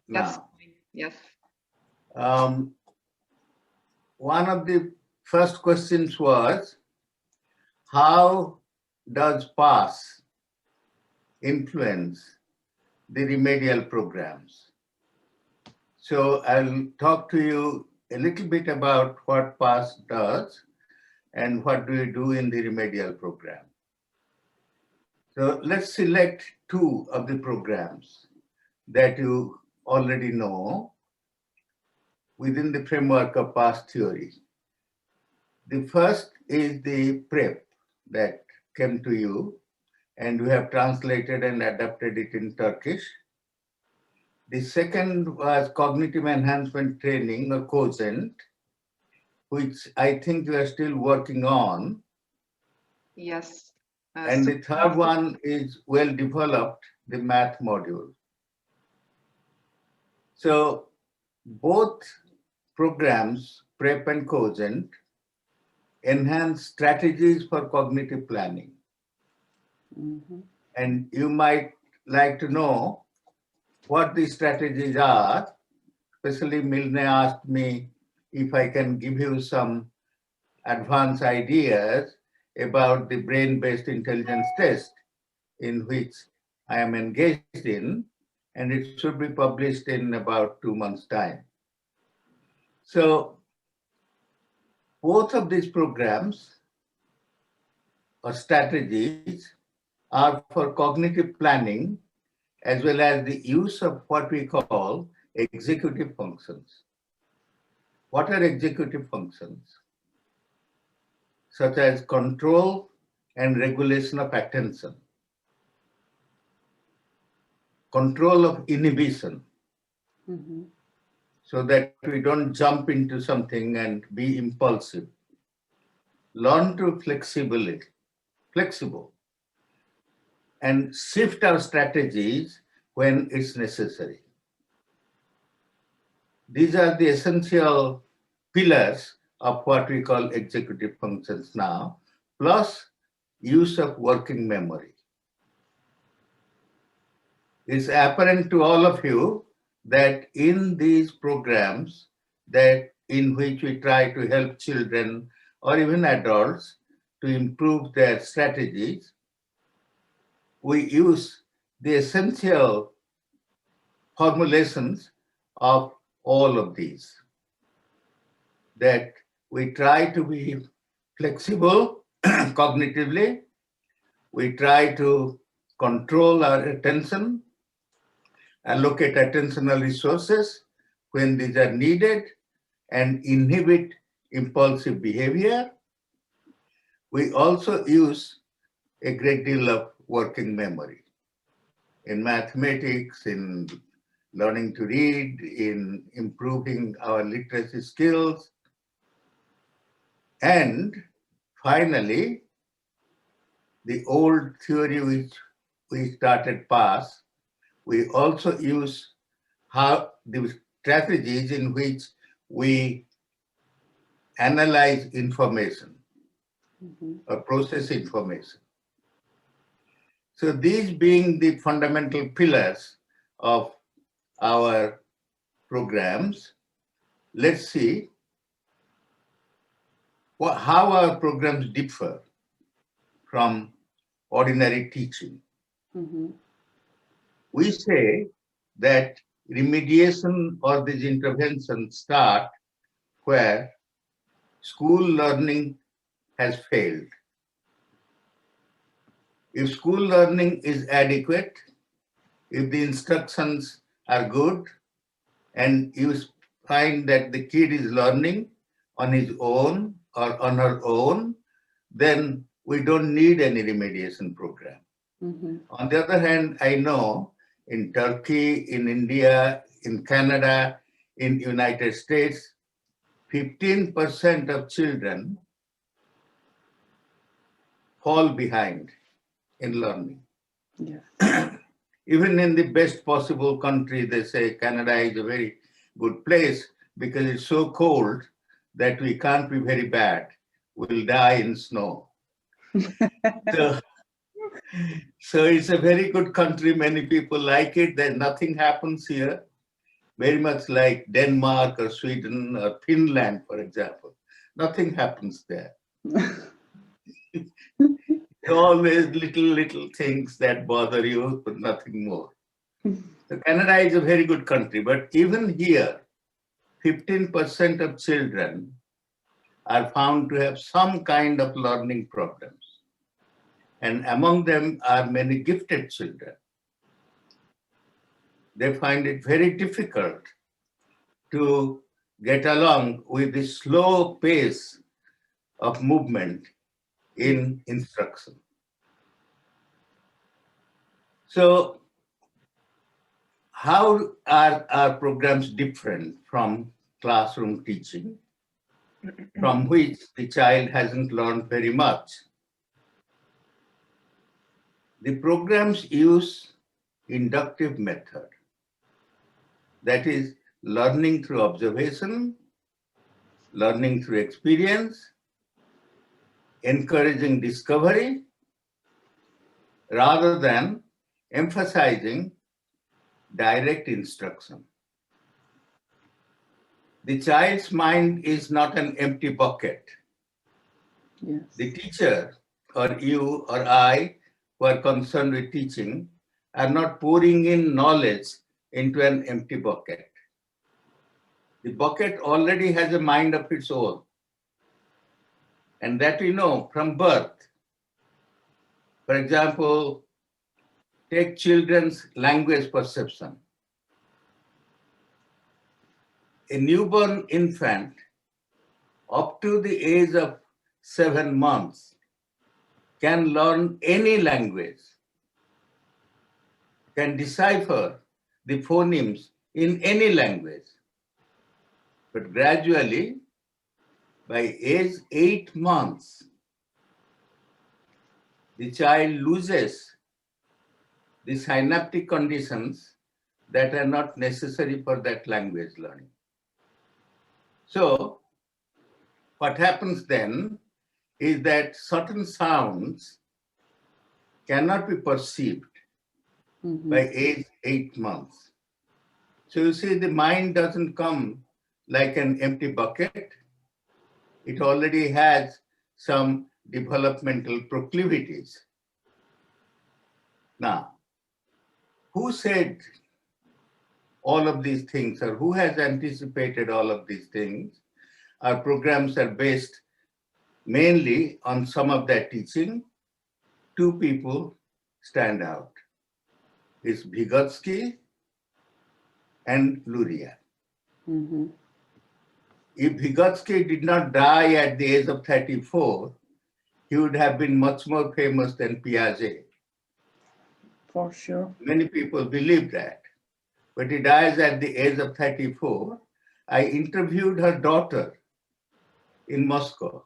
That's now. fine. Yes. One of the first questions was, how does PASS influence the remedial programs? So I'll talk to you a little bit about what PASS does and what do we do in the remedial program. So let's select two of the programs that you already know within the framework of PASS theory. The first is the PrEP that came to you, and we have translated and adapted it in Turkish. The second was Cognitive Enhancement Training, or COGENT, which I think you are still working on. Yes. And the third one is well developed, the math module. So both programs, PrEP and COGENT, enhance strategies for cognitive planning. Mm-hmm. And you might like to know what these strategies are. Especially Milne asked me if I can give you some advanced ideas about the brain-based intelligence test in which I am engaged in, and it should be published in about 2 months' time. So both of these programs or strategies are for cognitive planning as well as the use of what we call executive functions. What are executive functions? Such as control and regulation of attention, control of inhibition, Mm-hmm. so that we don't jump into something and be impulsive. Learn to flexible, and shift our strategies when it's necessary. These are the essential pillars of what we call executive functions now, plus use of working memory. It's apparent to all of you that in these programs that in which we try to help children or even adults to improve their strategies, we use the essential formulations of all of these. That we try to be flexible cognitively, we try to control our attention, allocate attentional resources when these are needed, and inhibit impulsive behavior. We also use a great deal of working memory in mathematics, in learning to read, in improving our literacy skills. And finally, the old theory which we started PASS, we also use how the strategies in which we analyze information or process information. So these being the fundamental pillars of our programs, let's see how our programs differ from ordinary teaching. Mm-hmm. We say that remediation or these interventions start where school learning has failed. If school learning is adequate, if the instructions are good, and you find that the kid is learning on his own or on her own, then we don't need any remediation program. Mm-hmm. On the other hand, I know in Turkey, in India, in Canada, in United States, 15% of children fall behind in learning. Yeah. Even in the best possible country, they say Canada is a very good place because it's so cold that we can't be very bad. We'll die in snow. So it's a very good country. Many people like it. Then nothing happens here. very much like Denmark or Sweden or Finland, for example. Nothing happens there. Always little things that bother you, but nothing more. So Canada is a very good country, but even here, 15% of children are found to have some kind of learning problems. And among them are many gifted children. They find it very difficult to get along with the slow pace of movement in instruction. So how are our programs different from classroom teaching, from which the child hasn't learned very much? The programs use inductive method, that is learning through observation, learning through experience, encouraging discovery, rather than emphasizing direct instruction. The child's mind is not an empty bucket. Yes. The teacher, or you or I, who are concerned with teaching, are not pouring in knowledge into an empty bucket. The bucket already has a mind of its own. And that we know from birth. For example, take children's language perception. A newborn infant up to the age of 7 months can learn any language, can decipher the phonemes in any language. But gradually, by age 8 months, the child loses the synaptic conditions that are not necessary for that language learning. So, what happens then is that certain sounds cannot be perceived by age 8 months. So you see, the mind doesn't come like an empty bucket. It already has some developmental proclivities. Now, who said all of these things, or who has anticipated all of these things? Our programs are based mainly on some of that teaching. Two people stand out. It's Vygotsky and Luria. If Vygotsky did not die at the age of 34, he would have been much more famous than Piaget. For sure. Many people believe that. But he dies at the age of 34. I interviewed her daughter in Moscow.